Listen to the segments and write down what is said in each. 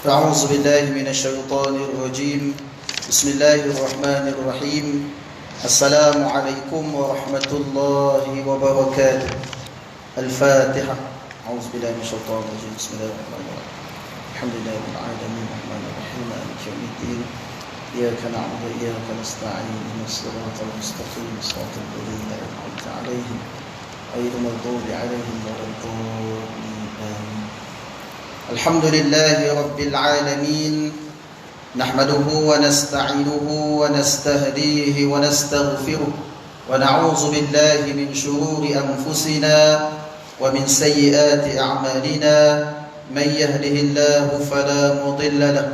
أعوذ بالله من الشيطان الرجيم. بسم الله الرحمن الرحيم. السلام عليكم ورحمة الله وبركاته. الفاتحة. أعوذ بالله من الشيطان الرجيم. بسم الله الرحمن الرحيم. الحمد لله رب العالمين الرحمن الرحيم مالك يوم الدين. إياك نعبد وإياك نستعين اهدنا الصراط المستقيم صراط الذين أنعمت عليهم غير المغضوب عليهم ولا الضالين آمين. الحمد لله رب العالمين نحمده ونستعينه ونستهديه ونستغفره ونعوذ بالله من شرور أنفسنا ومن سيئات أعمالنا. من يهده الله فلا مضل له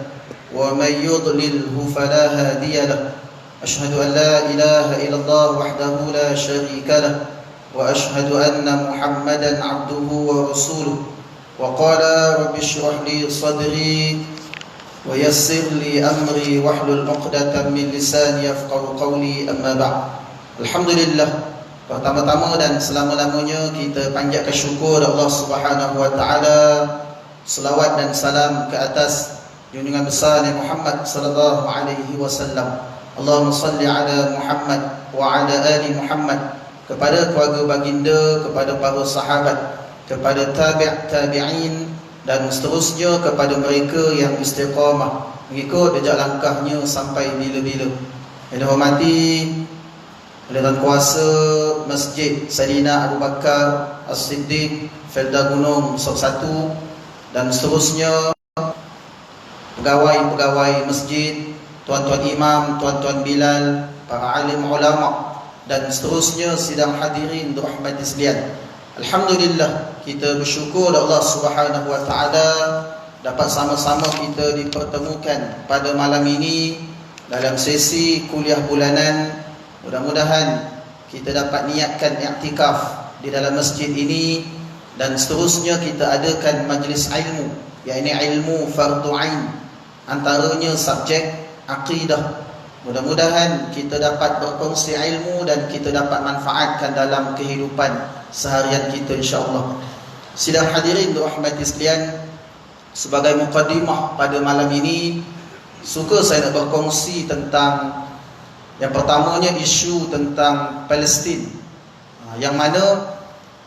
ومن يضلله فلا هادي له. أشهد أن لا إله إلا الله وحده لا شريك له وأشهد أن محمدا عبده ورسوله. وقال رب اشرح لي صدري ويسر لي أمري واحلل عقدة من لساني يفقهوا قولي. أما بعد. Alhamdulillah, pertama-tama dan selama-lamanya kita panjatkan syukur Allah Subhanahu wa taala. Selawat dan salam ke atas junjungan besar Nabi Muhammad sallallahu alaihi wasallam. Allahumma salli ala Muhammad wa ala ali Muhammad, kepada keluarga baginda, kepada para sahabat, kepada tabi'in dan seterusnya, kepada mereka yang istiqamah mengikut jejak langkahnya sampai bila-bila. Yang dihormati oleh Tuan Kuasa Masjid Saidina Abu Bakar As-Siddiq Felda Gunung Sok 1 dan seterusnya, pegawai-pegawai masjid, tuan-tuan imam, tuan-tuan bilal, para alim ulama dan seterusnya, sidang hadirin dirahmati sekalian. Alhamdulillah, kita bersyukur Allah Subhanahu wa taala dapat sama-sama kita dipertemukan pada malam ini dalam sesi kuliah bulanan. Mudah-mudahan kita dapat niatkan i'tikaf di dalam masjid ini dan seterusnya kita adakan majlis ilmu, iaitu ilmu fardu ain, antaranya subjek akidah. Mudah-mudahan kita dapat berkongsi ilmu dan kita dapat manfaatkan dalam kehidupan seharian kita, insya-Allah. Sidang hadirin dirahmati sekalian, sebagai mukadimah pada malam ini, suka saya nak berkongsi tentang yang pertamanya isu tentang Palestin, yang mana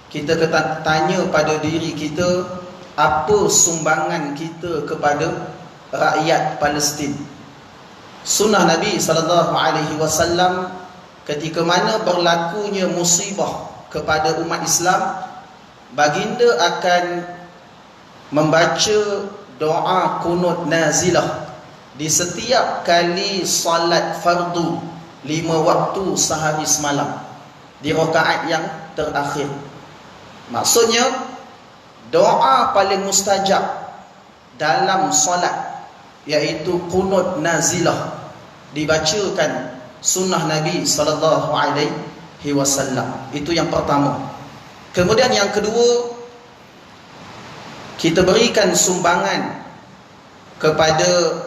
kita tanya pada diri kita, apa sumbangan kita kepada rakyat Palestin. Sunnah Nabi SAW ketika mana berlakunya musibah kepada umat Islam, baginda akan membaca doa kunut nazilah di setiap kali salat fardu 5 waktu sehari semalam di rakaat yang terakhir. Maksudnya doa paling mustajab dalam solat iaitu kunut nazilah dibacakan sunnah Nabi sallallahu alaihi wasallam. Itu yang pertama. Kemudian yang kedua, kita berikan sumbangan kepada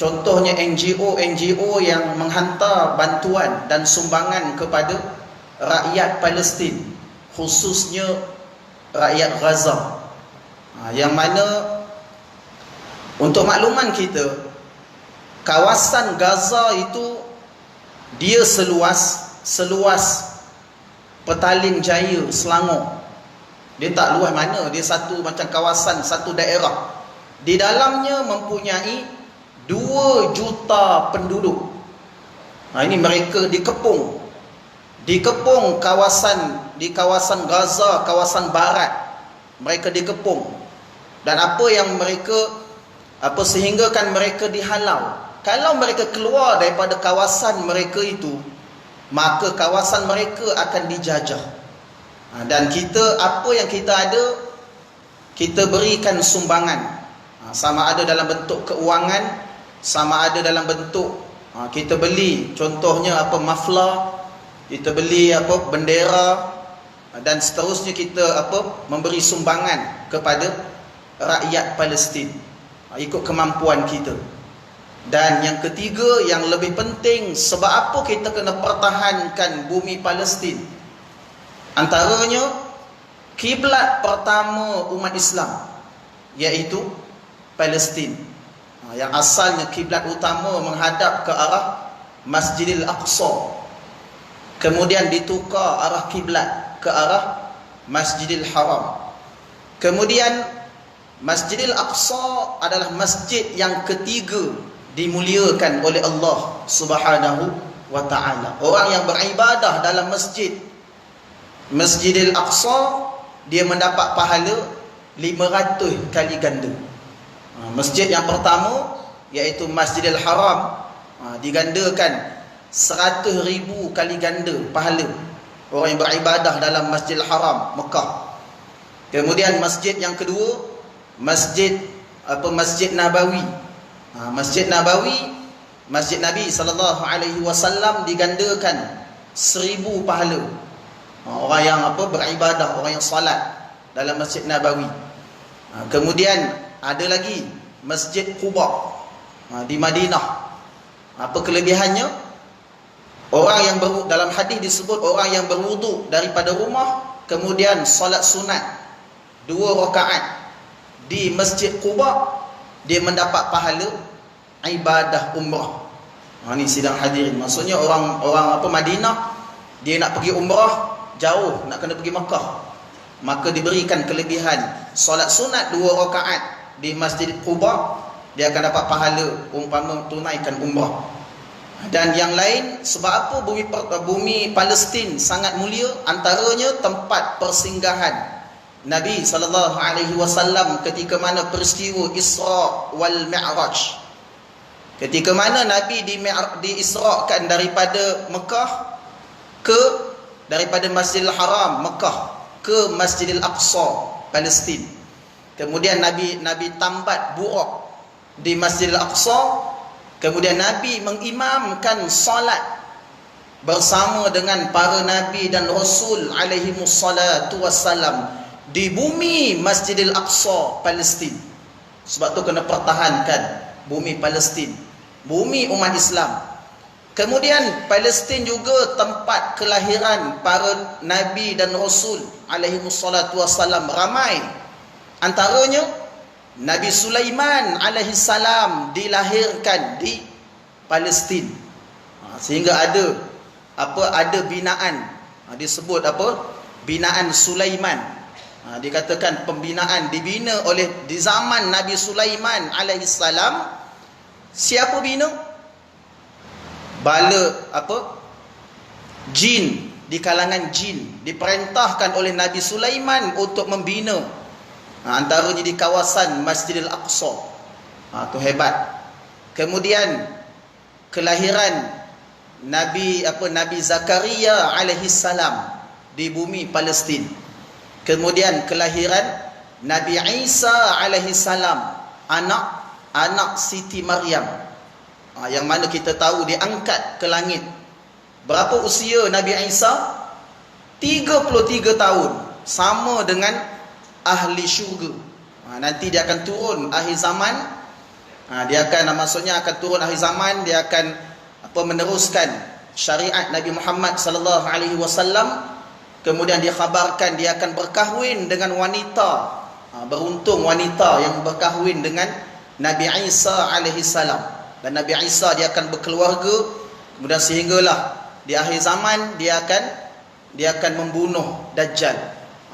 contohnya NGO yang menghantar bantuan dan sumbangan kepada rakyat Palestin, khususnya rakyat Gaza. Yang mana untuk makluman kita, kawasan Gaza itu dia seluas Petaling Jaya, Selangor. Dia tak luas mana, dia satu macam kawasan, satu daerah. Di dalamnya mempunyai 2 juta penduduk. Ini mereka dikepung di kawasan Gaza, kawasan barat. Mereka dikepung. Dan apa yang mereka sehinggakan mereka dihalau. Kalau mereka keluar daripada kawasan mereka itu, maka kawasan mereka akan dijajah. Dan kita, apa yang kita ada, kita berikan sumbangan. Sama ada dalam bentuk keuangan, sama ada dalam bentuk kita beli, contohnya maflar, kita beli bendera, dan seterusnya kita memberi sumbangan kepada rakyat Palestin ikut kemampuan kita. Dan yang ketiga, yang lebih penting, sebab apa kita kena pertahankan bumi Palestin? Antaranya kiblat pertama umat Islam, iaitu Palestin. Yang asalnya kiblat utama menghadap ke arah Masjidil Aqsa. Kemudian ditukar arah kiblat ke arah Masjidil Haram. Kemudian Masjidil Aqsa adalah masjid yang ketiga dimuliakan oleh Allah Subhanahu wa ta'ala. Orang yang beribadah dalam Masjidil Aqsa, dia mendapat pahala 500 kali ganda. Masjid yang pertama iaitu Masjidil Haram, digandakan 100,000 kali ganda pahala orang yang beribadah dalam Masjidil Haram Mekah. Kemudian masjid yang kedua, Masjid Nabawi. Masjid Nabawi, Masjid Nabi SAW digandakan 1000 pahala. Orang yang beribadah, orang yang salat dalam Masjid Nabawi. Kemudian ada lagi Masjid Quba di Madinah. Apa kelebihannya? Orang yang dalam hadis disebut orang yang berwuduk daripada rumah kemudian solat sunat 2 rakaat di Masjid Quba, dia mendapat pahala ibadah umrah. Ini sidang hadirin. Maksudnya orang Madinah, dia nak pergi umrah jauh, nak kena pergi Makkah, maka diberikan kelebihan solat sunat 2 rakaat di Masjid Quba, dia akan dapat pahala umpama tunaikan umrah. Dan yang lain, sebab apa bumi Palestin sangat mulia? Antaranya tempat persinggahan Nabi SAW ketika mana peristiwa Isra wal Mi'raj. Ketika mana Nabi diisrakan daripada Mekah daripada Masjidil Haram Mekah ke Masjidil Aqsa Palestin. Kemudian Nabi tambat burak di Masjidil Aqsa. Kemudian Nabi mengimamkan salat bersama dengan para nabi dan rasul alaihimussalatu wassalam di bumi Masjidil Aqsa Palestin. Sebab tu kena pertahankan bumi Palestin, bumi umat Islam. Kemudian Palestin juga tempat kelahiran para nabi dan rasul alaihimussalatu wassalam ramai. Antaranya Nabi Sulaiman alaihissalam dilahirkan di Palestin. Sehingga ada binaan, disebut binaan Sulaiman. Dikatakan pembinaan dibina di zaman Nabi Sulaiman alaihissalam. Siapa bina? Bala jin, di kalangan jin diperintahkan oleh Nabi Sulaiman untuk membina, antaranya di kawasan Masjidil Aqsa. Itu hebat. Kemudian kelahiran Nabi Zakaria alaihissalam di bumi Palestin. Kemudian kelahiran Nabi Isa alaihissalam, anak Siti Maryam, yang mana kita tahu diangkat ke langit. Berapa usia Nabi Isa? 33 tahun, sama dengan ahli syurga. Nanti dia akan turun akhir zaman. Maksudnya akan turun akhir zaman, dia akan meneruskan syariat Nabi Muhammad sallallahu alaihi wasallam. Kemudian dia khabarkan dia akan berkahwin dengan wanita. Beruntung wanita yang berkahwin dengan Nabi Isa alaihi salam. Dan Nabi Isa dia akan berkeluarga. Kemudian sehinggalah di akhir zaman dia akan membunuh Dajjal.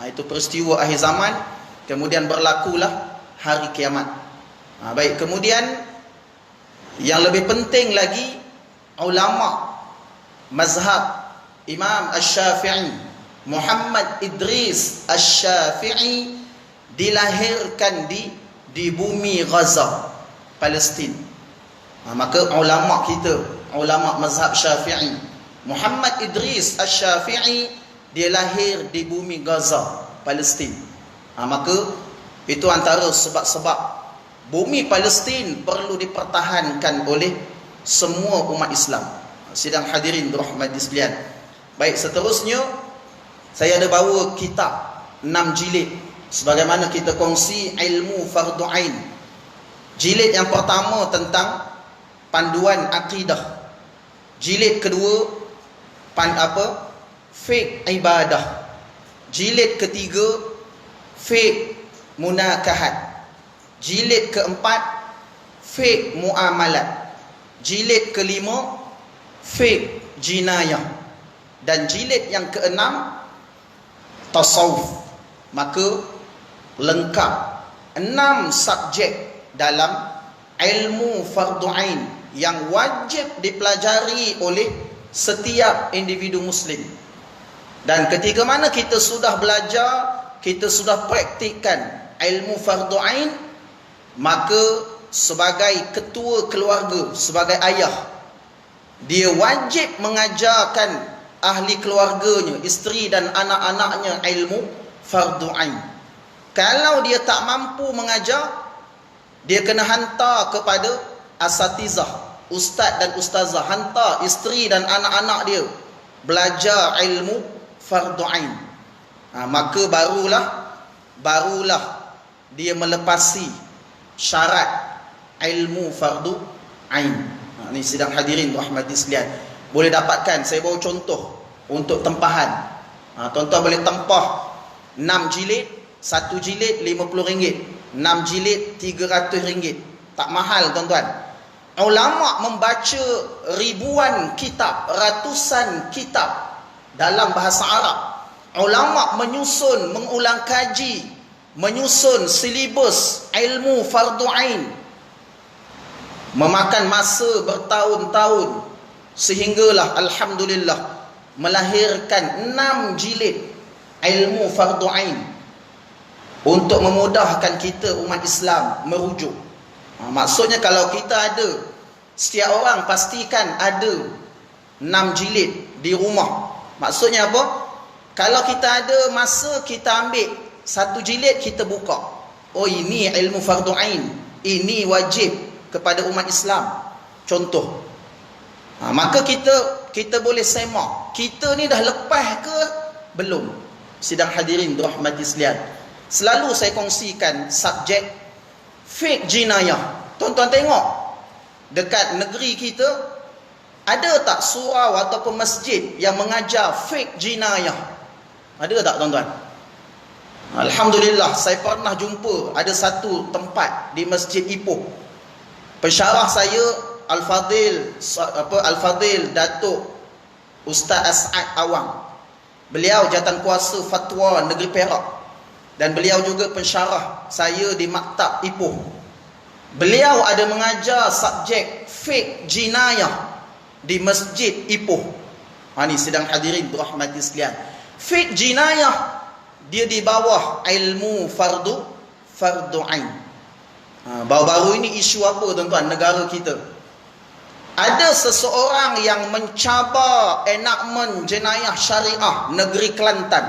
Itu peristiwa akhir zaman. Kemudian berlakulah hari kiamat. Baik, kemudian yang lebih penting lagi, ulama mazhab Imam Asy-Syafi'i, Muhammad Idris Asy-Syafi'i, dilahirkan di bumi Gaza, Palestin. Maka ulama kita, ulama mazhab Syafi'i, Muhammad Idris Asy-Syafi'i, dia lahir di bumi Gaza, Palestin. Maka itu antara sebab-sebab bumi Palestin perlu dipertahankan oleh semua umat Islam. Sidang hadirin dirahmati sekalian. Baik, seterusnya saya ada bawa kitab 6 jilid sebagaimana kita kongsi ilmu fardu ain. Jilid yang pertama tentang panduan akidah. Jilid kedua fiqh ibadah. Jilid ketiga fiqh munakahat. Jilid keempat, fiqh muamalat. Jilid kelima, fiqh jinayah. Dan jilid yang keenam, tasawuf. Maka lengkap 6 subjek dalam ilmu fardu ain yang wajib dipelajari oleh setiap individu muslim. Dan ketika mana kita sudah belajar, kita sudah praktikkan ilmu fardu ain, maka sebagai ketua keluarga, sebagai ayah, dia wajib mengajarkan ahli keluarganya, isteri dan anak-anaknya ilmu fardu ain. Kalau dia tak mampu mengajar, dia kena hantar kepada asatizah, ustaz dan ustazah, hantar isteri dan anak-anak dia belajar ilmu fardu ain. Maka barulah dia melepasi syarat ilmu fardu ain. Ni sidang hadirin rahmati sekalian, boleh dapatkan, saya bawa contoh untuk tempahan. Tuan-tuan boleh tempah 6 jilid, 1 jilid RM50, 6 jilid RM300. Tak mahal tuan-tuan. Ulama membaca ribuan kitab, ratusan kitab dalam bahasa Arab. Ulama menyusun, mengulang kaji, menyusun silibus ilmu fardu ain, memakan masa bertahun-tahun, sehinggalah alhamdulillah melahirkan 6 jilid ilmu fardu ain untuk memudahkan kita umat Islam merujuk. Maksudnya kalau kita ada, setiap orang pastikan ada 6 jilid di rumah. Maksudnya apa? Kalau kita ada masa, kita ambil 1 jilid, kita buka. Oh, ini ilmu fardu ain, ini wajib kepada umat Islam. Contoh. Maka kita boleh semak, kita ni dah lepas ke belum? Sidang hadirin rahmati sekalian, selalu saya kongsikan subjek fiqh jinayah. Tuan-tuan tengok dekat negeri kita, ada tak surau ataupun masjid yang mengajar fiqh jinayah? Ada tak tuan-tuan? Alhamdulillah, saya pernah jumpa ada satu tempat di Masjid Ipoh. Pensyarah saya Al-Fadil Datuk Ustaz As'ad Awang. Beliau jawatan kuasa fatwa negeri Perak, dan beliau juga pensyarah saya di Maktab Ipoh. Beliau ada mengajar subjek fiqh jinayah di Masjid Ipoh. Ni sidang hadirin rahmati sekalian, fiqh jinayah dia di bawah ilmu fardu ain. Baru-baru ini isu apa tuan-tuan negara kita? Ada seseorang yang mencabar enakmen jenayah syariah negeri Kelantan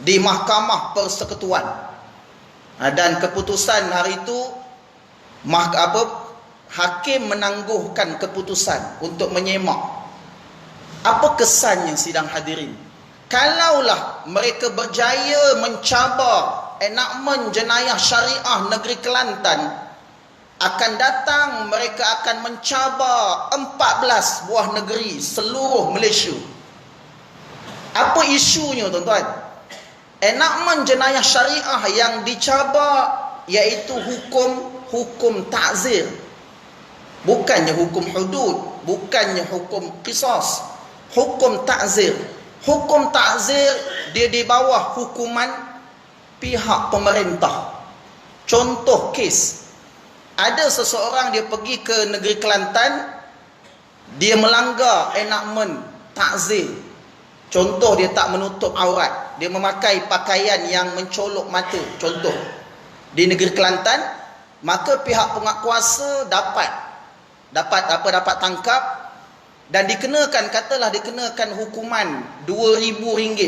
di Mahkamah Persekutuan. Dan keputusan hari itu hakim menangguhkan keputusan untuk menyemak. Apa kesannya sidang hadirin? Kalaulah mereka berjaya mencabar enakmen jenayah syariah negeri Kelantan, akan datang mereka akan mencabar 14 buah negeri seluruh Malaysia. Apa isunya tuan-tuan? Enakmen jenayah syariah yang dicabar iaitu hukum ta'zir, bukannya hukum hudud, bukannya hukum qisas, hukum ta'zir. Hukum ta'zir dia di bawah hukuman pihak pemerintah. Contoh kes, ada seseorang dia pergi ke negeri Kelantan, dia melanggar enakmen ta'zir. Contoh, dia tak menutup aurat, dia memakai pakaian yang mencolok mata, contoh, di negeri Kelantan. Maka pihak penguatkuasa dapat tangkap dan katalah dikenakan hukuman RM2,000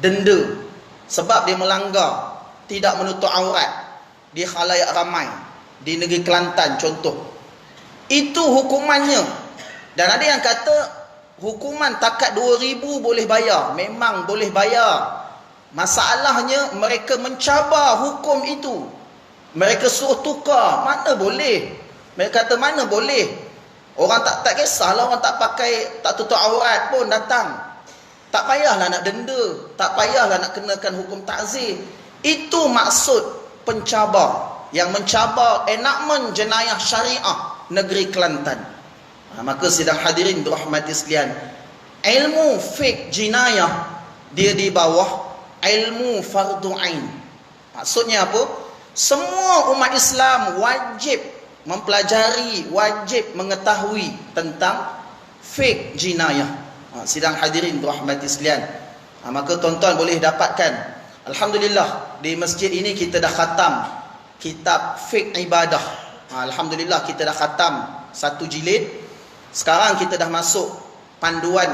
denda sebab dia melanggar tidak menutup aurat di khalayak ramai di negeri Kelantan, contoh. Itu hukumannya. Dan ada yang kata hukuman takat RM2,000 boleh bayar. Memang boleh bayar. Masalahnya mereka mencabar hukum itu. Mereka suruh tukar. Mana boleh? Mereka kata mana boleh? Orang tak kisahlah, orang tak tutup aurat pun datang. Tak payahlah nak denda, tak payahlah nak kenakan hukum ta'zir. Itu maksud pencabar. yang mencabar enakmen jenayah syariah negeri Kelantan. Maka sidang hadirin dirahmati sekalian, ilmu fiqh jinayah dia di bawah ilmu fardu ain. Maksudnya apa? Semua umat Islam wajib mempelajari, wajib mengetahui tentang fiqh jinayah. Sidang hadirin dirahmati sekalian, maka tuan-tuan boleh dapatkan, alhamdulillah di masjid ini kita dah khatam kitab fiqh ibadah. Alhamdulillah kita dah khatam 1 jilid. Sekarang kita dah masuk panduan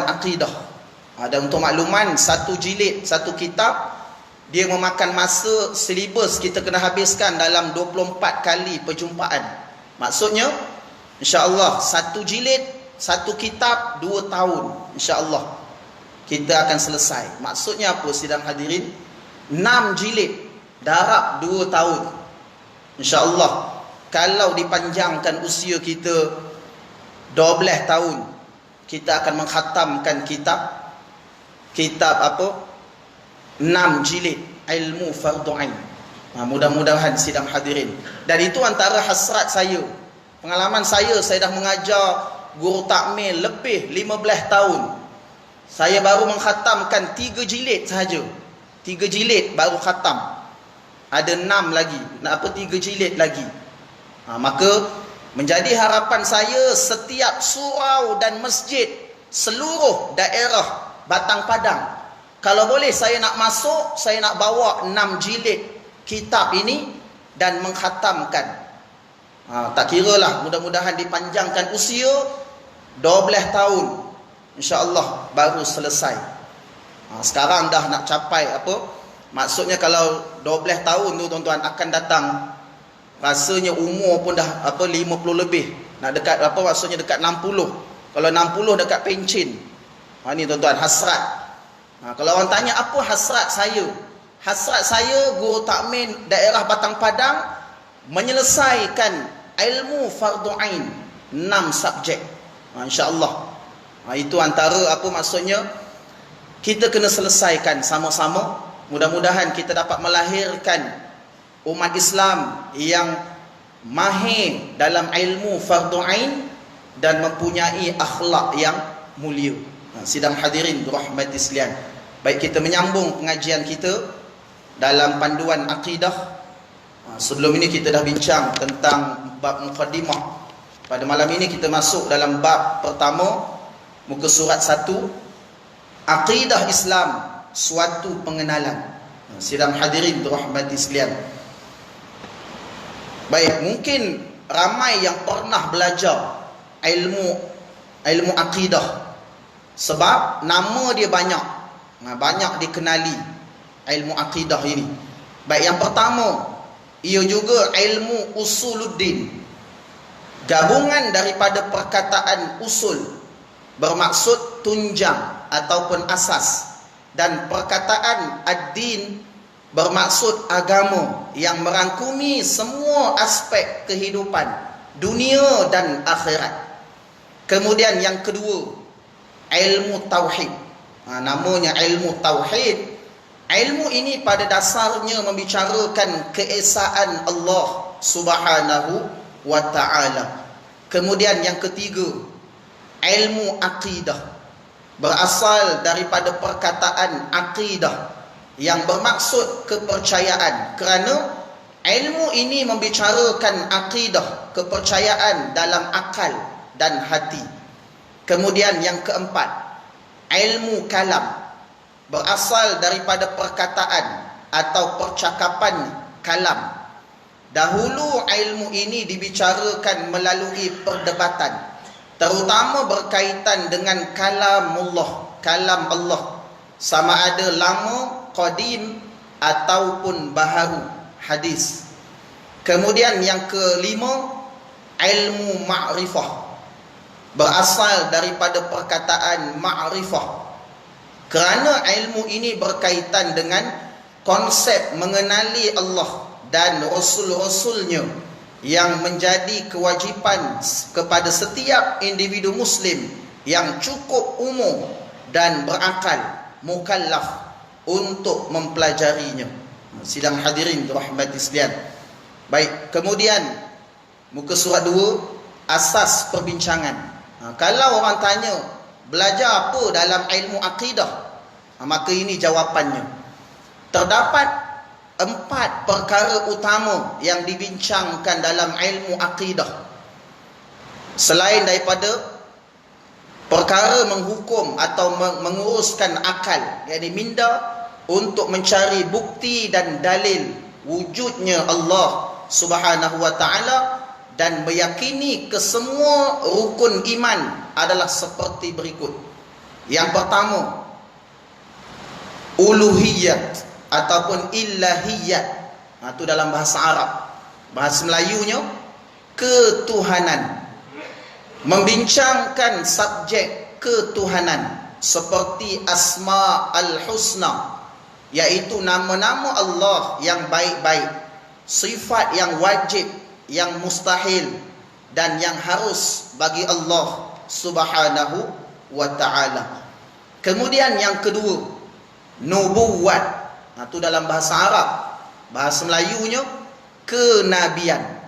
akidah. Dan untuk makluman, 1 jilid, 1 kitab, dia memakan masa silibus kita kena habiskan dalam 24 kali perjumpaan. Maksudnya insya-Allah 1 jilid, 1 kitab 2 tahun, insya-Allah kita akan selesai. Maksudnya apa sidang hadirin? 6 jilid darab 2 tahun, insya-Allah. Kalau dipanjangkan usia kita 12 tahun, kita akan mengkhatamkan kitab apa? 6 jilid ilmu fardu ain. Mudah-mudahan sidang hadirin. Dan itu antara hasrat saya. Pengalaman saya dah mengajar guru takmil lebih 15 tahun. Saya baru mengkhatamkan 3 jilid sahaja. 3 jilid baru khatam. Ada 6 lagi. 3 jilid lagi. Maka menjadi harapan saya setiap surau dan masjid seluruh daerah Batang Padang, kalau boleh saya nak masuk, saya nak bawa 6 jilid kitab ini dan mengkhatamkan. Tak kiralah, mudah-mudahan dipanjangkan usia 12 tahun, insya-Allah baru selesai. Sekarang dah nak capai apa? Maksudnya kalau 12 tahun tu tuan-tuan akan datang, rasanya umur pun dah 50 lebih. Nak dekat maksudnya dekat 60. Kalau 60 dekat pencin. Ni tuan-tuan hasrat. Kalau orang tanya apa hasrat saya? Hasrat saya guru takmin daerah Batang Padang menyelesaikan ilmu fardu ain 6 subjek. Insya-Allah. Itu antara apa maksudnya kita kena selesaikan sama-sama. Mudah-mudahan kita dapat melahirkan umat Islam yang mahir dalam ilmu fardu ain dan mempunyai akhlak yang mulia. Sidang hadirin dirahmati sekalian. Baik, kita menyambung pengajian kita dalam panduan akidah. Sebelum ini kita dah bincang tentang bab muqaddimah. Pada malam ini kita masuk dalam bab pertama, muka surat 1, akidah Islam, suatu pengenalan. Sidang hadirin dirahmati sekalian. Baik, mungkin ramai yang pernah belajar ilmu akidah, sebab nama dia banyak dikenali ilmu akidah ini. Baik, yang pertama, ia juga ilmu usuluddin, gabungan daripada perkataan usul bermaksud tunjang ataupun asas, dan perkataan ad-din bermaksud agama yang merangkumi semua aspek kehidupan dunia dan akhirat. Kemudian yang kedua, ilmu tauhid. Namanya ilmu tauhid. Ilmu ini pada dasarnya membicarakan keesaan Allah Subhanahu wa ta'ala. Kemudian yang ketiga, ilmu akidah, berasal daripada perkataan akidah yang bermaksud kepercayaan, kerana ilmu ini membicarakan akidah, kepercayaan dalam akal dan hati. Kemudian yang keempat, ilmu kalam, berasal daripada perkataan atau percakapan kalam. Dahulu ilmu ini dibicarakan melalui perdebatan, terutama berkaitan dengan kalam Allah, sama ada lama, qadim ataupun baharu, hadis. Kemudian yang kelima, ilmu ma'rifah, berasal daripada perkataan ma'rifah, kerana ilmu ini berkaitan dengan konsep mengenali Allah dan Rasul-Rasulnya, yang menjadi kewajipan kepada setiap individu Muslim yang cukup umur dan berakal, mukallaf, untuk mempelajarinya. Sidang hadirin dirahmati sekalian. Baik, kemudian muka surat 2, asas perbincangan. Kalau orang tanya belajar apa dalam ilmu akidah, maka ini jawapannya. Terdapat 4 perkara utama yang dibincangkan dalam ilmu akidah. Selain daripada perkara menghukum atau menguruskan akal, yakni minda untuk mencari bukti dan dalil wujudnya Allah Subhanahu wa taala, dan meyakini kesemua rukun iman adalah seperti berikut. Yang pertama, uluhiyat ataupun ilahiyat. Itu dalam bahasa Arab. Bahasa Melayunya ketuhanan. Membincangkan subjek ketuhanan seperti asma al-husna, yaitu nama-nama Allah yang baik-baik, sifat yang wajib, yang mustahil, dan yang harus bagi Allah Subhanahu wa ta'ala. Kemudian yang kedua, nubuwat. Itu dalam bahasa Arab. Bahasa Melayunya kenabian.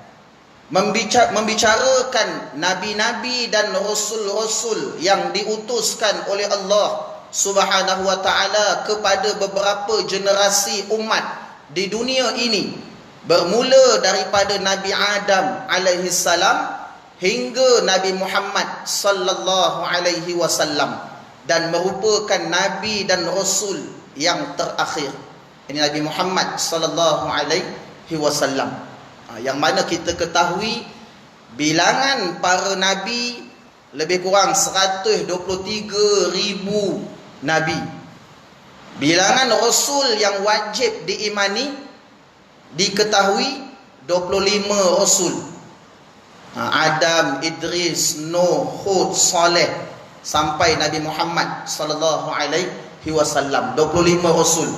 Membicarakan nabi-nabi dan rasul-rasul yang diutuskan oleh Allah Subhanahu wa ta'ala kepada beberapa generasi umat di dunia ini, bermula daripada Nabi Adam alaihi salam hingga Nabi Muhammad sallallahu alaihi wasallam, dan merupakan nabi dan rasul yang terakhir. Ini Nabi Muhammad sallallahu alaihi wasallam, yang mana kita ketahui bilangan para nabi lebih kurang 123,000 nabi. Bilangan rasul yang wajib diimani diketahui 25 rasul. Adam, Idris, Nuh, Hud, Saleh, sampai Nabi Muhammad sallallahu alaihi wasallam, 25 rasul.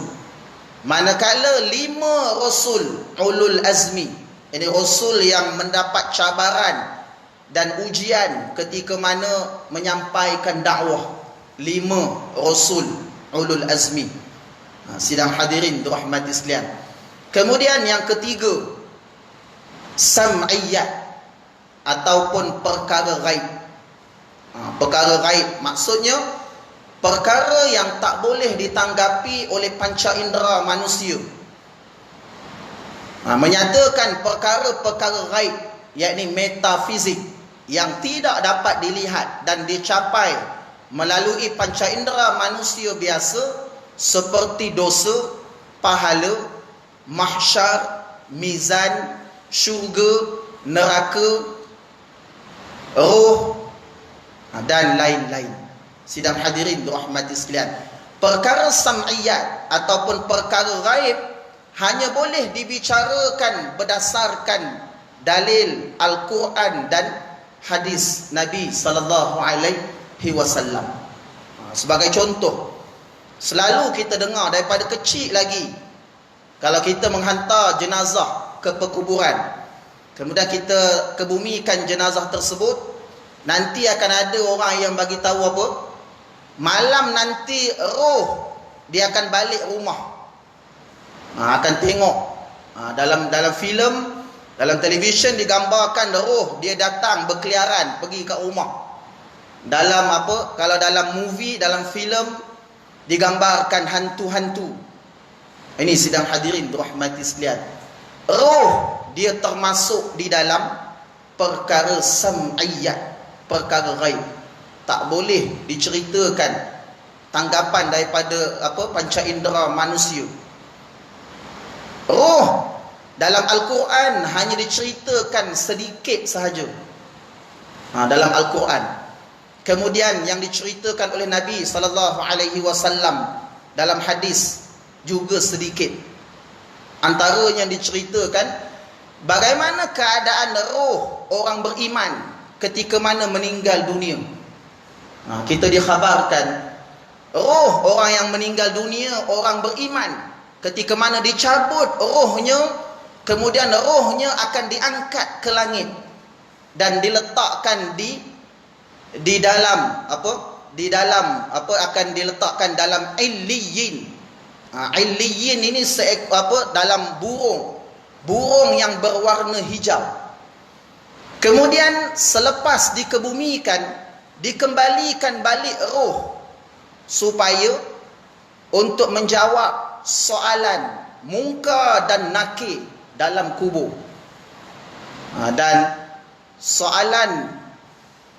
Manakala 5 rasul ulul azmi, ini rasul yang mendapat cabaran dan ujian ketika mana menyampaikan dakwah. 5 rasul ulul azmi. Sidang hadirin dirahmati sekalian. Kemudian yang ketiga, sam'iyat ataupun perkara ghaib. Perkara ghaib maksudnya perkara yang tak boleh ditanggapi oleh panca indera manusia. Menyatakan perkara-perkara ghaib, yakni metafizik, yang tidak dapat dilihat dan dicapai melalui panca indera manusia biasa, seperti dosa, pahala, mahsyar, mizan, syurga, neraka, roh, dan lain-lain. Sidang hadirin dirahmati sekalian, perkara sam'iyat ataupun perkara ghaib hanya boleh dibicarakan berdasarkan dalil Al-Quran dan hadis Nabi sallallahu alaihi wasallam. Sebagai contoh, selalu kita dengar daripada kecil lagi, kalau kita menghantar jenazah ke perkuburan, kemudian kita kebumikan jenazah tersebut, nanti akan ada orang yang bagi tahu apa? Malam nanti roh dia akan balik rumah. Akan tengok dalam filem, dalam televisyen digambarkan roh dia datang berkeliaran pergi ke rumah. Dalam apa? Kalau dalam movie, dalam filem digambarkan hantu-hantu. Ini sidang hadirin dirahmati sekalian. Roh dia termasuk di dalam perkara sam'iyat, perkara ghaib. Tak boleh diceritakan tanggapan daripada panca indera manusia. Roh dalam Al-Quran hanya diceritakan sedikit sahaja. Dalam Al-Quran. Kemudian yang diceritakan oleh Nabi sallallahu alaihi wasallam dalam hadis juga sedikit. Antara yang diceritakan bagaimana keadaan roh orang beriman ketika mana meninggal dunia. Kita dikhabarkan roh orang yang meninggal dunia, orang beriman, ketika mana dicabut rohnya, kemudian rohnya akan diangkat ke langit dan diletakkan di dalam akan diletakkan dalam illiyin. Illiyin ini dalam burung yang berwarna hijau. Kemudian selepas dikebumikan, dikembalikan balik roh supaya untuk menjawab soalan munkar dan nakir dalam kubur. Dan soalan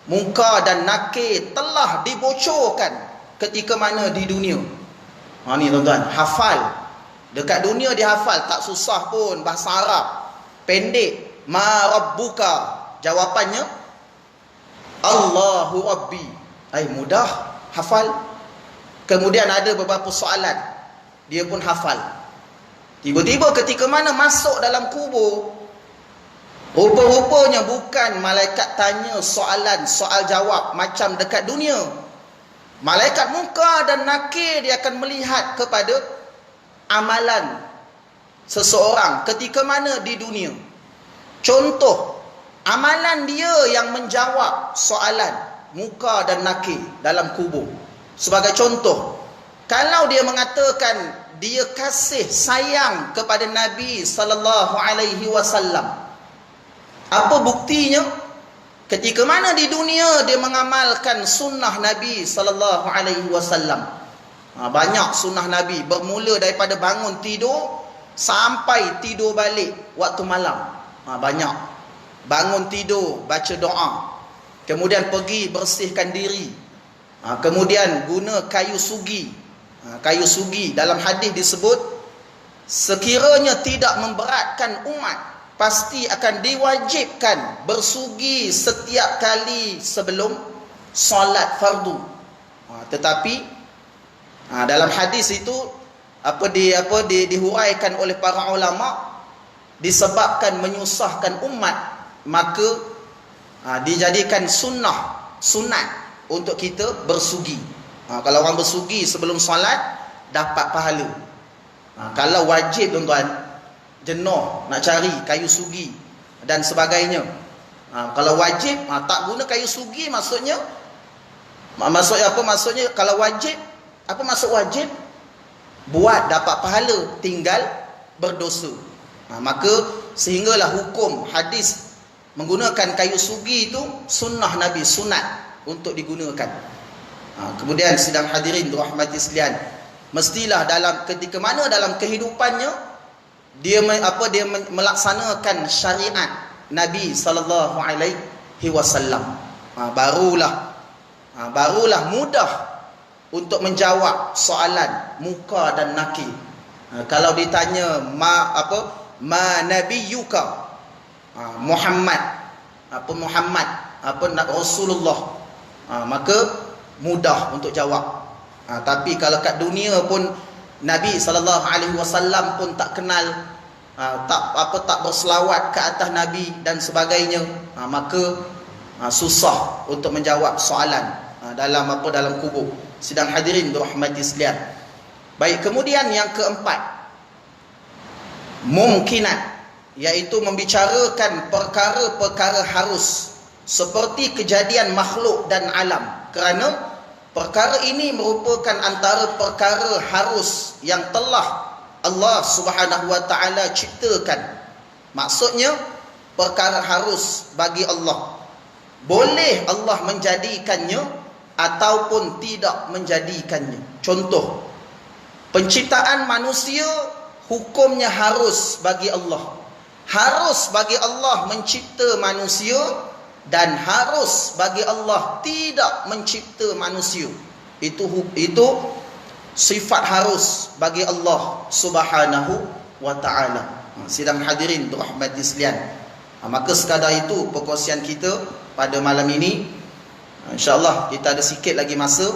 munkar dan nakir telah dibocorkan ketika mana di dunia. Ni tuan-tuan, hafal. Dekat dunia dihafal, tak susah pun, bahasa Arab. Pendek. Ma rabbuka. Jawapannya Allahu Rabbi. Mudah, hafal. Kemudian ada beberapa soalan, dia pun hafal. Tiba-tiba ketika mana masuk dalam kubur, rupa-rupanya bukan malaikat tanya soalan, soal jawab macam dekat dunia. Malaikat munkar dan nakir dia akan melihat kepada amalan seseorang ketika mana di dunia. Contoh, amalan dia yang menjawab soalan munkar dan nakir dalam kubur. Sebagai contoh, kalau dia mengatakan dia kasih sayang kepada Nabi sallallahu alaihi wasallam, apa buktinya? Ketika mana di dunia dia mengamalkan sunnah Nabi sallallahu alaihi wasallam. Banyak sunnah Nabi, bermula daripada bangun tidur sampai tidur balik waktu malam. Banyak. Bangun tidur baca doa, kemudian pergi bersihkan diri, kemudian guna kayu sugi. Kayu sugi dalam hadis disebut, sekiranya tidak memberatkan umat, pasti akan diwajibkan bersugi setiap kali sebelum solat fardu. Tetapi dalam hadis itu dihuraikan oleh para ulama, disebabkan menyusahkan umat, maka dijadikan sunat untuk kita bersugi. Kalau orang bersugi sebelum solat dapat pahala. Kalau wajib tuan-tuan, jenuh nak cari kayu sugi dan sebagainya. Kalau wajib tak guna kayu sugi, maksudnya apa? Maksudnya kalau wajib, apa maksud wajib? Buat dapat pahala, tinggal berdosa. Maka sehinggalah hukum hadis menggunakan kayu sugi itu sunnah Nabi, sunat untuk digunakan. Kemudian sidang hadirin dirahmati sekalian, mestilah ketika mana dalam kehidupannya dia melaksanakan syariat Nabi sallallahu alaihi wasallam, barulah mudah untuk menjawab soalan munkar dan nakir. Kalau ditanya ma nabiyuka, Muhammad Rasulullah, maka mudah untuk jawab. Tapi kalau kat dunia pun Nabi sallallahu alaihi wasallam pun tak kenal, tak berselawat ke atas Nabi dan sebagainya, maka susah untuk menjawab soalan dalam kubur. Sidang hadirin dirahmati sekalian. Baik, kemudian yang keempat, mungkinat, iaitu membicarakan perkara-perkara harus seperti kejadian makhluk dan alam, kerana perkara ini merupakan antara perkara harus yang telah Allah Subhanahu wa taala ciptakan. Maksudnya perkara harus bagi Allah. Boleh Allah menjadikannya ataupun tidak menjadikannya. Contoh, penciptaan manusia hukumnya harus bagi Allah. Harus bagi Allah mencipta manusia, dan harus bagi Allah tidak mencipta manusia. Itu sifat harus bagi Allah Subhanahu wa taala. Sidang hadirin dirahmati sekalian, maka sekadar itu perkongsian kita pada malam ini. InsyaAllah kita ada sikit lagi masa,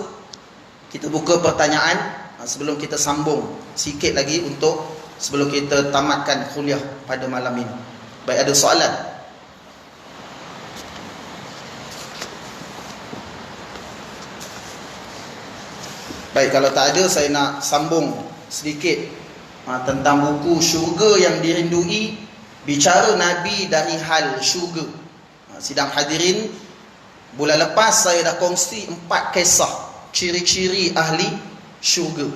kita buka pertanyaan sebelum kita sambung sikit lagi untuk sebelum kita tamatkan kuliah pada malam ini. Baik, ada soalan? Baik, kalau tak ada, saya nak sambung sedikit tentang buku syurga yang dirindui, bicara Nabi dari hal syurga. Sidang hadirin, bulan lepas saya dah kongsi 4 kisah ciri-ciri ahli syurga.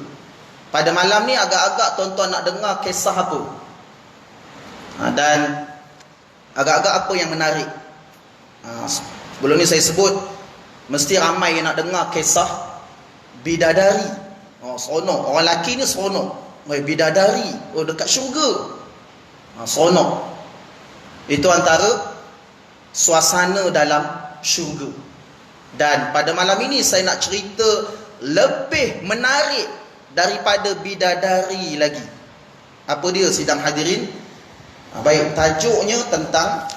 Pada malam ni agak-agak tuan-tuan nak dengar kisah apa? Dan agak-agak apa yang menarik? Sebelum ni saya sebut, mesti ramai yang nak dengar kisah bidadari. Seronok. Orang lelaki ni seronok. Bidadari. Dekat syurga. Seronok. Itu antara suasana dalam syurga. Dan pada malam ini saya nak cerita lebih menarik daripada bidadari lagi. Apa dia sidang hadirin? Baik, tajuknya tentang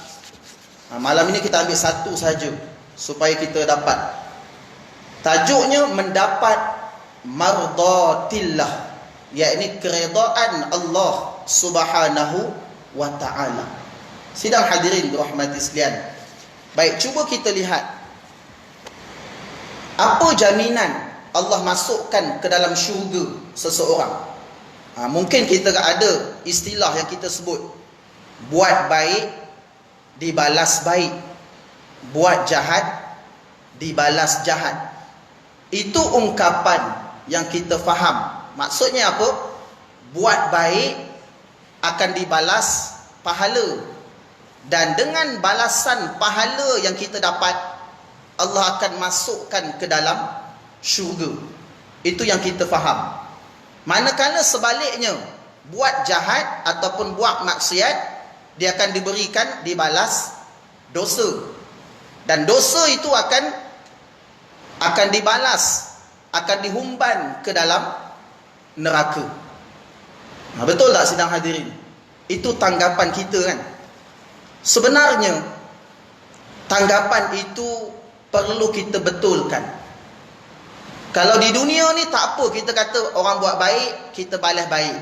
malam ini kita ambil satu saja supaya kita dapat. Tajuknya mendapat mardatillah, yakni keredaan Allah Subhanahu wa taala. Sidang hadirin dirahmati sekalian. Baik, cuba kita lihat apa jaminan Allah masukkan ke dalam syurga seseorang. Mungkin kita ada istilah yang kita sebut, buat baik dibalas baik, buat jahat dibalas jahat. Itu ungkapan yang kita faham. Maksudnya apa? Buat baik akan dibalas pahala, dan dengan balasan pahala yang kita dapat, Allah akan masukkan ke dalam syurga. Itu yang kita faham. Manakala sebaliknya, buat jahat ataupun buat maksiat, dia akan dibalas dosa, dan dosa itu akan dibalas, akan dihumban ke dalam neraka. Betul tak sidang hadirin? Itu tanggapan kita kan. Sebenarnya tanggapan itu perlu kita betulkan. Kalau di dunia ni tak apa, kita kata orang buat baik, kita balas baik.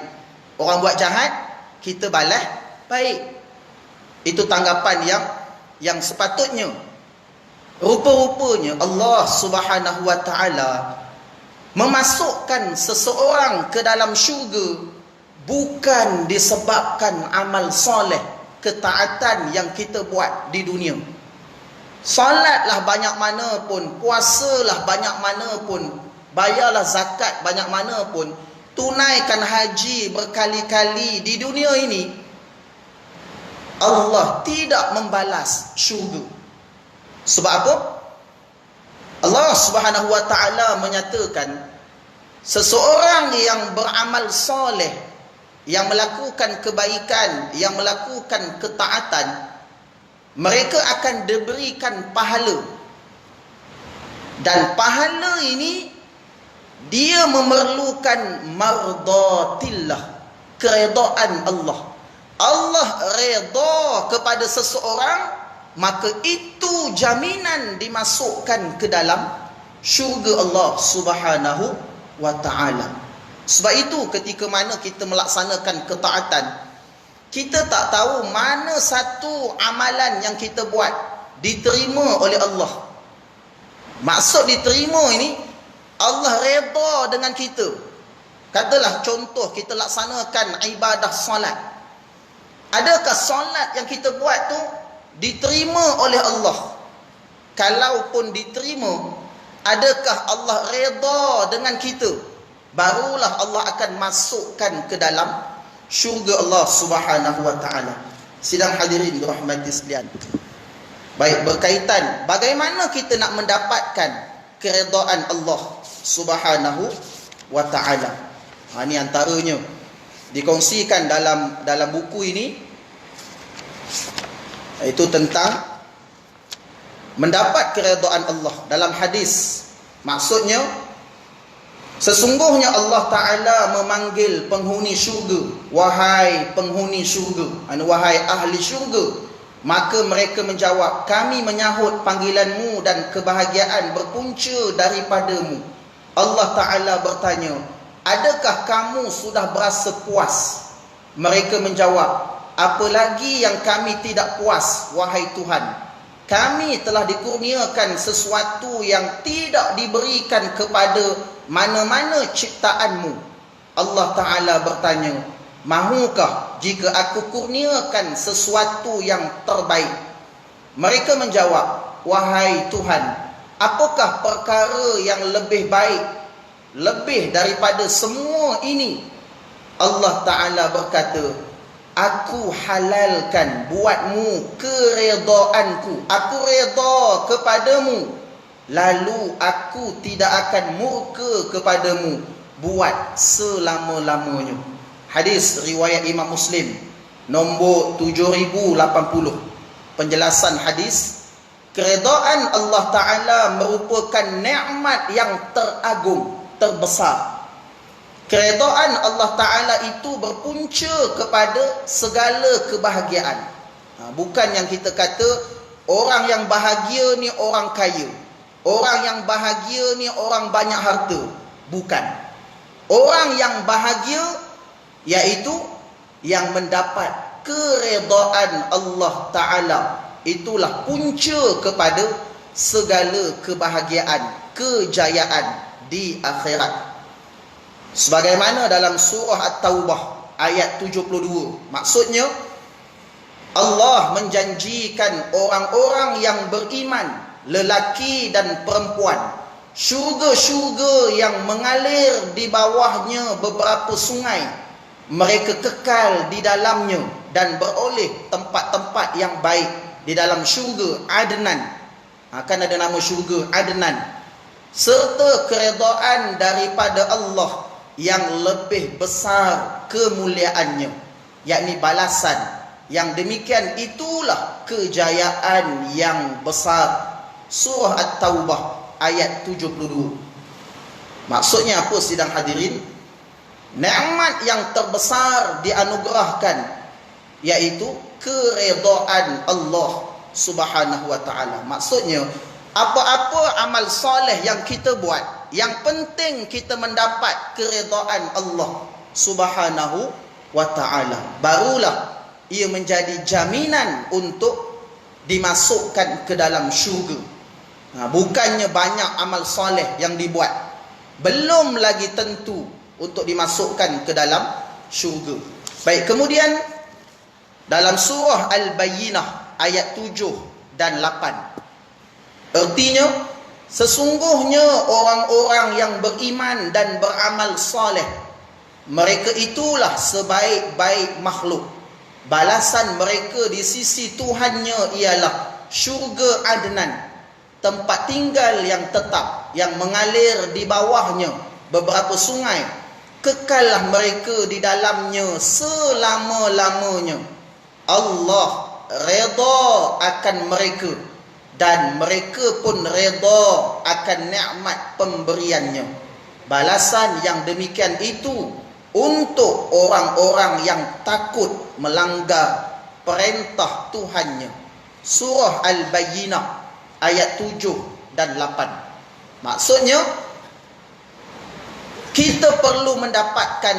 Orang buat jahat, kita balas baik. Itu tanggapan yang sepatutnya. Rupa-rupanya Allah Subhanahu wa taala memasukkan seseorang ke dalam syurga bukan disebabkan amal soleh, ketaatan yang kita buat di dunia. Salatlah banyak mana pun, puasalah banyak mana pun, bayarlah zakat banyak mana pun, tunaikan haji berkali-kali di dunia ini, Allah tidak membalas syurga. Sebab apa? Allah Subhanahu wa taala menyatakan seseorang yang beramal soleh, yang melakukan kebaikan, yang melakukan ketaatan, mereka akan diberikan pahala. Dan pahala ini dia memerlukan mardatillah, keredaan Allah. Allah redha kepada seseorang, maka itu jaminan dimasukkan ke dalam syurga Allah Subhanahu wa taala. Sebab itu ketika mana kita melaksanakan ketaatan, kita tak tahu mana satu amalan yang kita buat diterima oleh Allah. Maksud diterima ini, Allah redha dengan kita. Katalah contoh kita laksanakan ibadah solat. Adakah solat yang kita buat tu diterima oleh Allah? Kalaupun diterima, adakah Allah redha dengan kita? Barulah Allah akan masukkan ke dalam syurga Allah Subhanahu wa taala. Sidang hadirin dirahmati sekalian. Baik, berkaitan bagaimana kita nak mendapatkan keredaan Allah Subhanahu wa taala. Ini antaranya dikongsikan dalam buku ini, itu tentang mendapat keredaan Allah dalam hadis. Maksudnya, sesungguhnya Allah Ta'ala memanggil penghuni syurga, wahai penghuni syurga, wahai ahli syurga. Maka mereka menjawab, kami menyahut panggilanmu dan kebahagiaan berpunca daripadamu. Allah Ta'ala bertanya, adakah kamu sudah berasa puas? Mereka menjawab, apa lagi yang kami tidak puas, wahai Tuhan? Kami telah dikurniakan sesuatu yang tidak diberikan kepada mana-mana ciptaanmu. Allah Ta'ala bertanya, mahukah jika aku kurniakan sesuatu yang terbaik? Mereka menjawab, wahai Tuhan, apakah perkara yang lebih baik, lebih daripada semua ini, Allah Ta'ala berkata, aku halalkan buatmu keredaanku, aku reda kepadamu, lalu aku tidak akan murka kepadamu buat selama-lamanya. Hadis riwayat Imam Muslim nombor 7080. Penjelasan hadis, keredaan Allah Ta'ala merupakan nikmat yang teragung, terbesar. Keredaan Allah Ta'ala itu berpunca kepada segala kebahagiaan. Bukan yang kita kata orang yang bahagia ni orang kaya, orang yang bahagia ni orang banyak harta. Bukan. Orang yang bahagia iaitu yang mendapat keredaan Allah Ta'ala. Itulah punca kepada segala kebahagiaan, kejayaan di akhirat. Sebagaimana dalam surah At-Taubah ayat 72. Maksudnya, Allah menjanjikan orang-orang yang beriman, lelaki dan perempuan, syurga-syurga yang mengalir di bawahnya beberapa sungai. Mereka kekal di dalamnya dan beroleh tempat-tempat yang baik di dalam syurga Adnan. Akan ada nama syurga Adnan. Serta keredaan daripada Allah yang lebih besar kemuliaannya, yakni balasan. Yang demikian itulah kejayaan yang besar. Surah At-Taubah ayat 72. Maksudnya apa sidang hadirin? Nikmat yang terbesar dianugerahkan, iaitu keredaan Allah Subhanahu wa Ta'ala. Maksudnya, apa-apa amal soleh yang kita buat, yang penting kita mendapat keredaan Allah Subhanahu wa Ta'ala, barulah ia menjadi jaminan untuk dimasukkan ke dalam syurga. Bukannya banyak amal soleh yang dibuat, belum lagi tentu untuk dimasukkan ke dalam syurga. Baik, kemudian dalam surah Al-Bayyinah ayat 7 dan 8. Artinya, sesungguhnya orang-orang yang beriman dan beramal soleh, mereka itulah sebaik-baik makhluk. Balasan mereka di sisi Tuhannya ialah syurga Adnan, tempat tinggal yang tetap, yang mengalir di bawahnya beberapa sungai. Kekallah mereka di dalamnya selama-lamanya. Allah reda akan mereka dan mereka pun reda akan nikmat pemberiannya. Balasan yang demikian itu untuk orang-orang yang takut melanggar perintah Tuhannya. Surah Al-Bayyinah ayat 7 dan 8. Maksudnya, kita perlu mendapatkan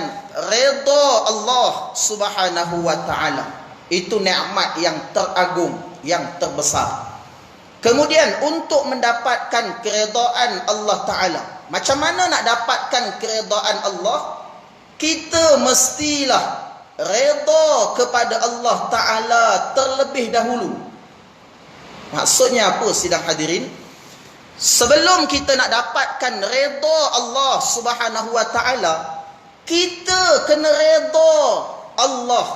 redha Allah Subhanahu wa Ta'ala. Itu nikmat yang teragung, yang terbesar. Kemudian untuk mendapatkan keredaan Allah Ta'ala, macam mana nak dapatkan keredaan Allah? Kita mestilah redha kepada Allah Ta'ala terlebih dahulu. Maksudnya apa sidang hadirin? Sebelum kita nak dapatkan redha Allah Subhanahu wa Ta'ala, kita kena redha Allah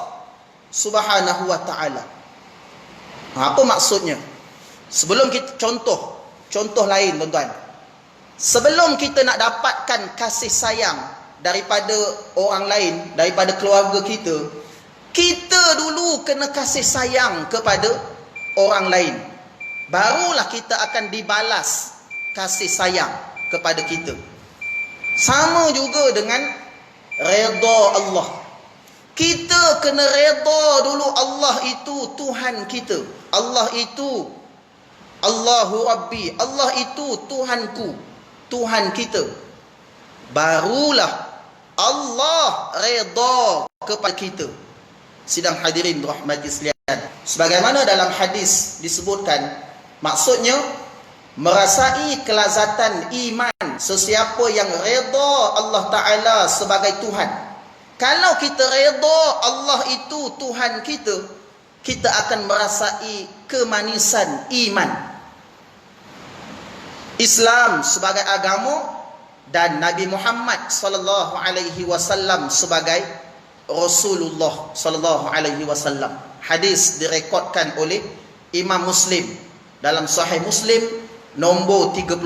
Subhanahu wa Ta'ala. Apa maksudnya? Sebelum kita contoh lain tuan-tuan. Sebelum kita nak dapatkan kasih sayang daripada orang lain, daripada keluarga kita, kita dulu kena kasih sayang kepada orang lain. Barulah kita akan dibalas kasih sayang kepada kita. Sama juga dengan redha Allah. Kita kena redha dulu Allah itu Tuhan kita. Allah itu Allahu Rabbi. Allah itu Tuhanku, Tuhan kita. Barulah Allah redha kepada kita. Sidang hadirin rahmati sekalian, sebagaimana dalam hadis disebutkan, maksudnya merasai kelazatan iman sesiapa yang redha Allah Ta'ala sebagai Tuhan. Kalau kita redha Allah itu Tuhan kita, kita akan merasai kemanisan iman. Islam sebagai agama dan Nabi Muhammad sallallahu alaihi wasallam sebagai Rasulullah sallallahu alaihi wasallam. Hadis direkodkan oleh Imam Muslim dalam Sahih Muslim nombor 34.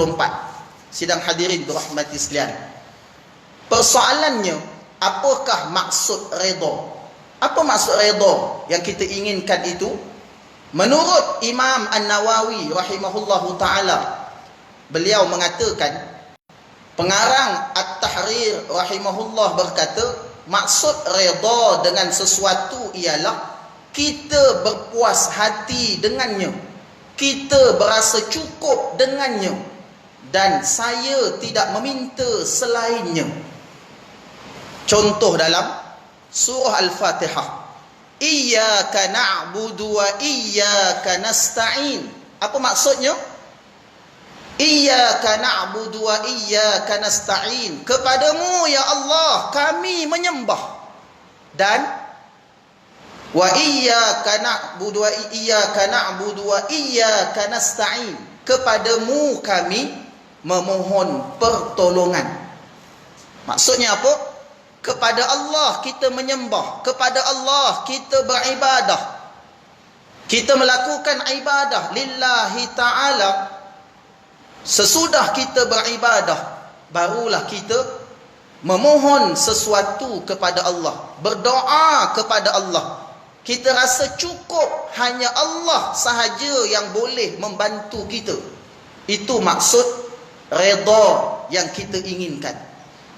Sidang hadirin dirahmati sekalian. Persoalannya, apakah maksud redha? Apa maksud redha yang kita inginkan itu? Menurut Imam An-Nawawi rahimahullahu taala, beliau mengatakan, pengarang At-Tahrir rahimahullah berkata, maksud redha dengan sesuatu ialah kita berpuas hati dengannya, kita berasa cukup dengannya, dan saya tidak meminta selainnya. Contoh dalam surah Al-Fatihah, Iyyaka na'budu wa iyyaka nasta'in. Apa maksudnya? Iyyaka na'budu wa iyyaka nasta'in. Kepadamu ya Allah kami menyembah, dan wa iyyaka na'budu wa iyyaka nasta'in. Kepadamu kami memohon pertolongan. Maksudnya apa? Kepada Allah kita menyembah, kepada Allah kita beribadah, kita melakukan ibadah lillahi ta'ala. Sesudah kita beribadah, barulah kita memohon sesuatu kepada Allah, berdoa kepada Allah. Kita rasa cukup hanya Allah sahaja yang boleh membantu kita. Itu maksud redha yang kita inginkan.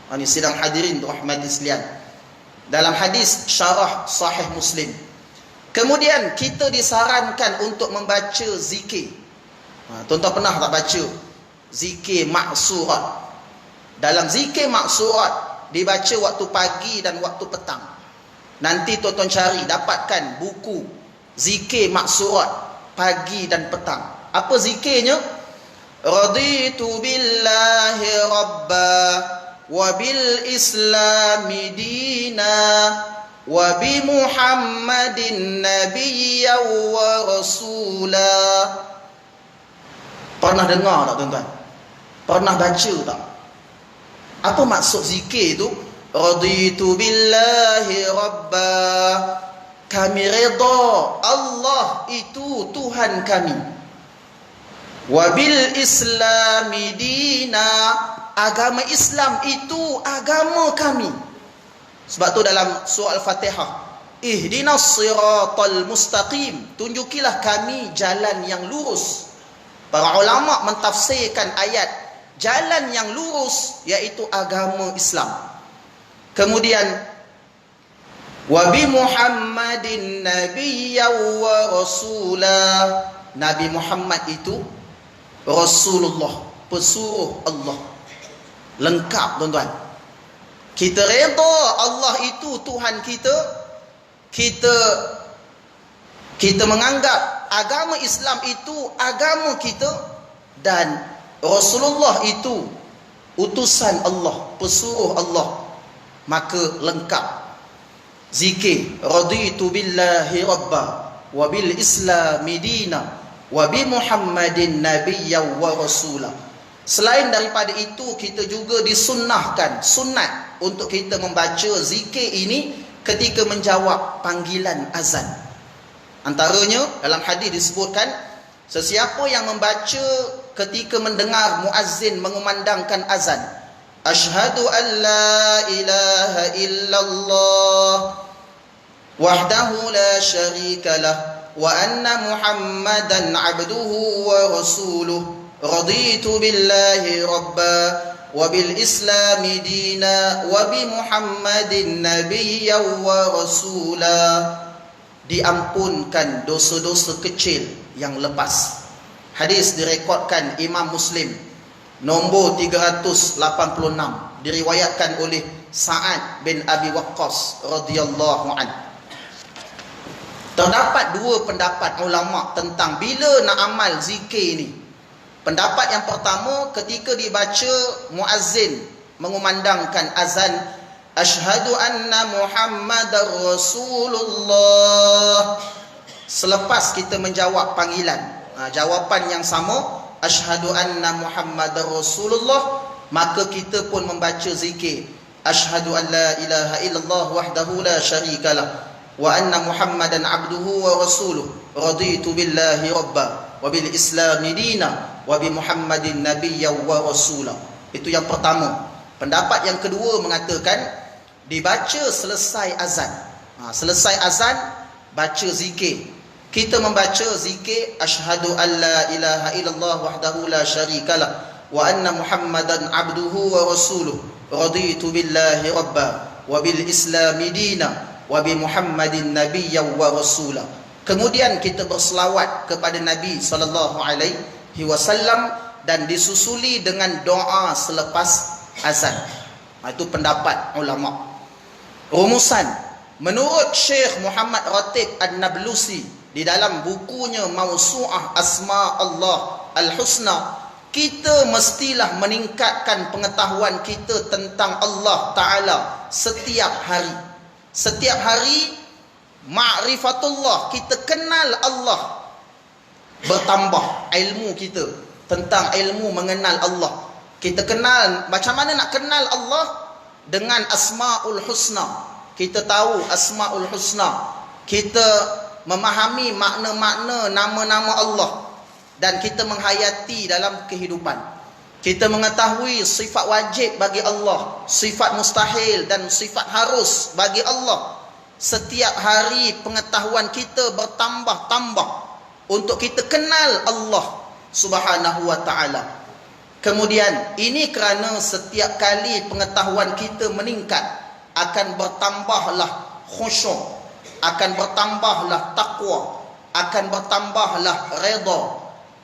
Ini sidang hadirin rahmati sekalian. Dalam hadis syarah Sahih Muslim, kemudian kita disarankan untuk membaca zikir. Tuan-tuan pernah tak baca zikir maksurat? Dalam zikir maksurat dibaca waktu pagi dan waktu petang. Nanti tuan-tuan cari, dapatkan buku zikir maksurat pagi dan petang. Apa zikirnya? Raditu billahi rabba wa bil islami dina wa bi muhammadin nabiyyan wa rasula. Pernah dengar tak tuan-tuan? Pernah baca tak? Apa maksud zikir itu? Raditu billahi rabba, kami redha Allah itu Tuhan kami. Wa bil islami dina, agama Islam itu agama kami. Sebab tu dalam surah Al-Fatihah, ihdinas siratal mustaqim, tunjukilah kami jalan yang lurus. Para ulama mentafsirkan ayat jalan yang lurus iaitu agama Islam. Kemudian wa bi muhammadin nabiyyan wa rasula, Nabi Muhammad itu Rasulullah, pesuruh Allah. Lengkap tuan-tuan. Kita redha Allah itu Tuhan kita. Kita menganggap agama Islam itu agama kita, dan Rasulullah itu utusan Allah, pesuruh Allah. Maka lengkap zikir raditu billahi rabba wa bil islami dina wa bi muhammadin nabiyyan wa rasula. Selain daripada itu, kita juga disunnahkan, sunat untuk kita membaca zikir ini ketika menjawab panggilan azan. Antaranya dalam hadis disebutkan, sesiapa yang membaca ketika mendengar muazzin mengumandangkan azan, asyhadu an la ilaha illallah wahdahu la syarika lah wa anna muhammadan abduhu wa rasuluh, raditu billahi rabba wa bil islami dina wa bi muhammadin nabiyyan wa rasula, diampunkan dosa-dosa kecil yang lepas. Hadis direkodkan Imam Muslim nombor 386, diriwayatkan oleh Sa'ad bin Abi Waqqas radhiyallahu anhu. Terdapat dua pendapat ulama tentang bila nak amal zikir ni. Pendapat yang pertama, ketika dibaca muazzin mengumandangkan azan, asyhadu anna muhammadar rasulullah, selepas kita menjawab panggilan, jawapan yang sama, asyhadu anna muhammadar rasulullah, maka kita pun membaca zikir asyhadu an la ilaha illallah wahdahu la syarikalah wa anna muhammadan abduhu wa rasuluh raditu billahi rabba wa bil islami dina wa bi muhammadin nabiyyan wa rasula. Itu yang pertama. Pendapat yang kedua mengatakan dibaca selesai azan. Selesai azan baca zikir. Kita membaca zikir asyhadu an la ilaha illallah wahdahu la syarikalah wa anna muhammadan abduhu wa rasuluh raditu billahi rabba wa bil islami dina wa bi muhammadin nabiyyan wa rasula. Kemudian kita berselawat kepada Nabi sallallahu alaihi wasallam dan disusuli dengan doa selepas azan. Itu pendapat ulama. Rumusan, menurut Syekh Muhammad Ratib An-Nablusi di dalam bukunya Mawsu'ah Asma Allah Al-Husna, kita mestilah meningkatkan pengetahuan kita tentang Allah Ta'ala setiap hari. Setiap hari, ma'rifatullah, kita kenal Allah, bertambah ilmu kita tentang ilmu mengenal Allah. Kita kenal, macam mana nak kenal Allah? Dengan Asma'ul Husna. Kita tahu Asma'ul Husna, kita memahami makna-makna nama-nama Allah, dan kita menghayati dalam kehidupan. Kita mengetahui sifat wajib bagi Allah, sifat mustahil dan sifat harus bagi Allah. Setiap hari pengetahuan kita bertambah-tambah untuk kita kenal Allah Subhanahu wa ta'ala. Kemudian ini kerana setiap kali pengetahuan kita meningkat, akan bertambahlah khusyuk, akan bertambahlah takwa, akan bertambahlah redha,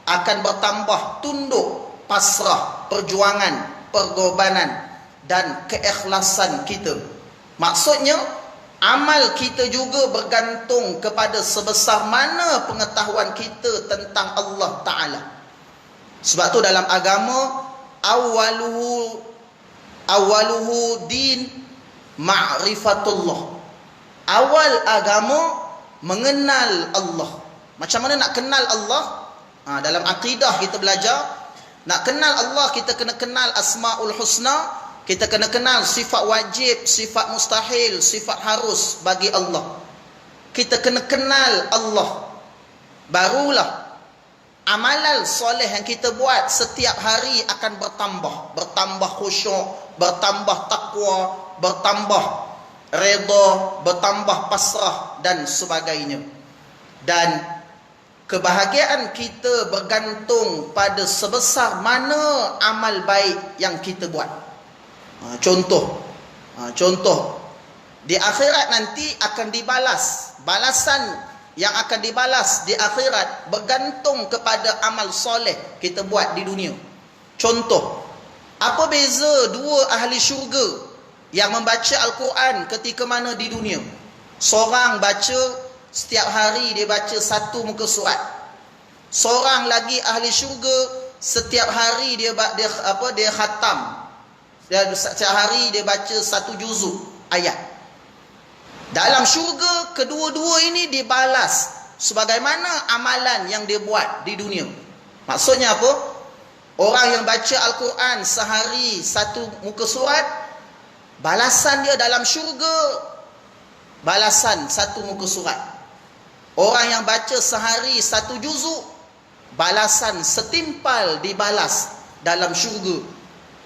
akan bertambah tunduk, pasrah, perjuangan, pengorbanan dan keikhlasan kita. Maksudnya amal kita juga bergantung kepada sebesar mana pengetahuan kita tentang Allah Ta'ala. Sebab tu dalam agama awaluhu din ma'rifatullah. Awal agama mengenal Allah. Macam mana nak kenal Allah? Dalam akidah kita belajar, nak kenal Allah kita kena kenal Asma'ul Husna, kita kena kenal sifat wajib, sifat mustahil, sifat harus bagi Allah. Kita kena kenal Allah, barulah amalan soleh yang kita buat setiap hari akan bertambah. Bertambah khusyuk, bertambah takwa, bertambah redha, bertambah pasrah dan sebagainya. Dan kebahagiaan kita bergantung pada sebesar mana amal baik yang kita buat. Contoh di akhirat nanti akan dibalas. Balasan yang akan dibalas di akhirat bergantung kepada amal soleh kita buat di dunia. Contoh, apa beza dua ahli syurga yang membaca Al-Quran ketika mana di dunia? Seorang baca setiap hari, dia baca satu muka surat. Seorang lagi ahli syurga setiap hari dia khatam. Setiap hari dia baca satu juzuk ayat. Dalam syurga kedua-dua ini dibalas sebagaimana amalan yang dia buat di dunia. Maksudnya apa? Orang yang baca Al-Quran sehari satu muka surat, balasan dia dalam syurga balasan satu muka surat. Orang yang baca sehari satu juzuk, balasan setimpal dibalas dalam syurga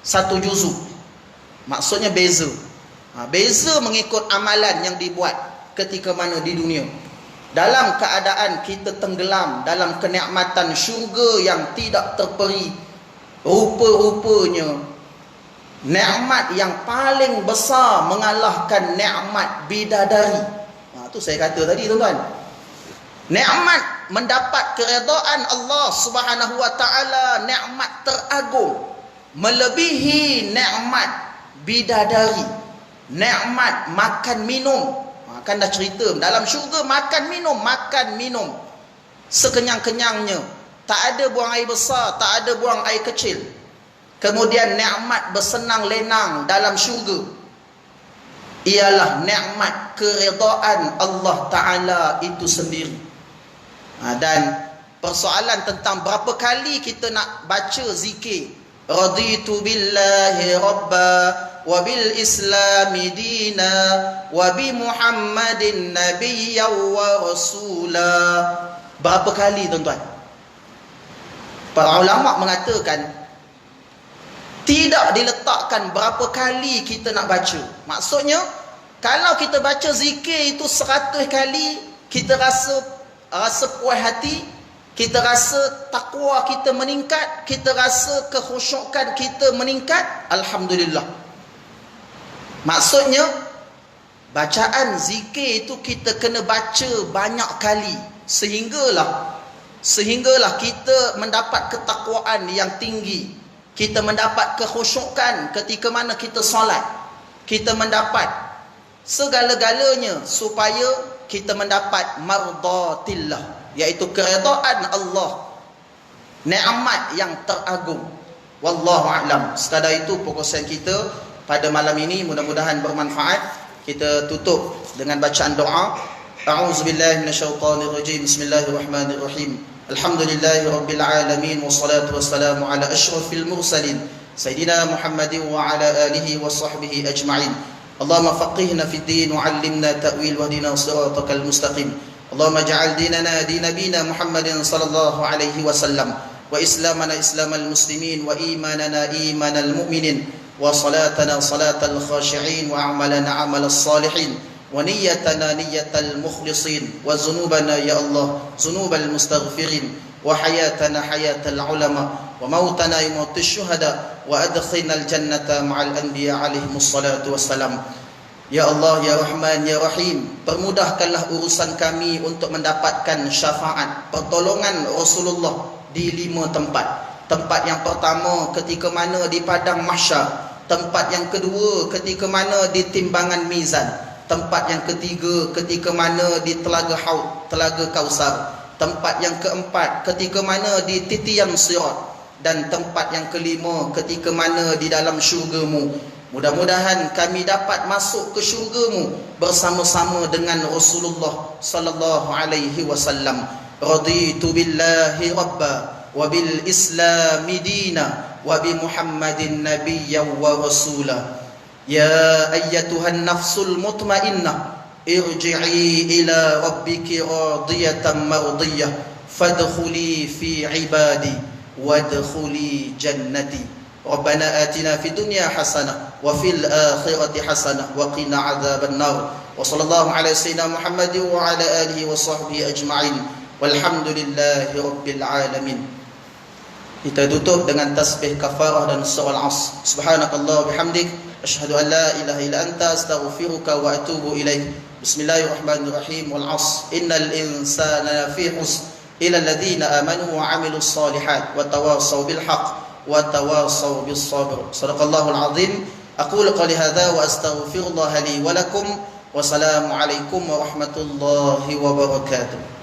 satu juzuk. Maksudnya beza. Beza mengikut amalan yang dibuat ketika mana di dunia. Dalam keadaan kita tenggelam dalam kenikmatan syurga yang tidak terperi, rupa-rupanya nikmat yang paling besar mengalahkan nikmat bidadari. Itu saya kata tadi tuan-tuan. Nikmat mendapat keredaan Allah Subhanahu wa ta'ala, nikmat teragung, melebihi nikmat bidadari. Nikmat makan minum. Kan dah cerita dalam syurga, makan minum sekenyang-kenyangnya, tak ada buang air besar, tak ada buang air kecil. Kemudian nikmat bersenang lenang dalam syurga ialah nikmat keredaan Allah Ta'ala itu sendiri. Dan persoalan tentang berapa kali kita nak baca zikir, raditu billahi rabba wa bil islami dina wa bi Muhammadin nabiyyan wa rasula. Berapa kali tuan-tuan? Para ulama mengatakan tidak diletakkan berapa kali kita nak baca. Maksudnya kalau kita baca zikir itu 100 kali, kita rasa puas hati, kita rasa takwa kita meningkat, kita rasa kekhusyukan kita meningkat, alhamdulillah. Maksudnya bacaan zikir itu kita kena baca banyak kali sehinggalah kita mendapat ketakwaan yang tinggi, kita mendapat kekhusyukan ketika mana kita solat, kita mendapat segala-galanya supaya kita mendapat mardatillah, iaitu keredaan Allah, nikmat yang teragung. Wallahu a'lam. Sekadar itu perkongsian kita pada malam ini, mudah-mudahan bermanfaat. Kita tutup dengan bacaan doa. A'udzubillahi minasyaitonirrajim. Bismillahirrahmanirrahim. Alhamdulillahi rabbil alamin wassalatu wassalamu ala asyrafil mursalin sayyidina Muhammadin wa ala alihi wa sahbihi ajma'in. Allahumma faqihna fid din wa 'allimna ta'wil wahdina siratal mustaqim. Allahumma ij'al dinana din nabiyina Muhammadin sallallahu alaihi wasallam wa islamana islamal muslimin wa imanana imanal mu'minin wa salatana salatal khashi'in wa a'malana 'amalas salihin wa niyyatana niyyatal mukhlisin wa zunubana ya Allah zunubal mustaghfirin wa hayatana hayatal ulama wa mautana mautus syuhada wa adkhilnal jannata ma'al anbiya alaihimus salatu wassalam. Ya Allah, ya Rahman, ya Rahim, permudahkanlah urusan kami untuk mendapatkan syafaat pertolongan Rasulullah di 5 tempat. Tempat yang pertama ketika mana di padang mahsyar, tempat yang kedua ketika mana di timbangan mizan, tempat yang ketiga ketika mana di telaga Haud, telaga Kausar, tempat yang keempat ketika mana di titian sirat, dan tempat yang kelima ketika mana di dalam syurga-Mu. Mudah-mudahan kami dapat masuk ke syurga-Mu bersama-sama dengan Rasulullah sallallahu alaihi wasallam. Raditu billahi rabba wa bil islami dina wa bi Muhammadin nabiyyan wa rasula. Ya ayyatuhan nafsul mutmainnah irji'i ila rabbiki radiyatan mardiyah fadkhuli fi ibadi wadkhuli jannati. Rabbana atina fid dunya hasanah wa fil akhirati hasanah wa qina adzaban nar. Wa sallallahu ala sayyidina Muhammadin wa ala alihi wa sahbihi ajma'in. Walhamdulillahi rabbil alamin. Kita tutup dengan tasbih kafarah dan surah Al-Asr. Subhanakallah bihamdik, asyhadu an la ilaha illa anta, astaghfiruka wa atubu ilaik. Bismillahirrahmanirrahim. Wal 'asr. Innal insana lafi khusr illa alladhina amanu wa 'amilus solihat wa tawassaw bil haqq wa tawassaw bis sabr. Shadaqallahul 'azim. Aqulu qali hadza wa astaghfirullah li wa lakum. Wassalamu alaikum warahmatullahi wabarakatuh.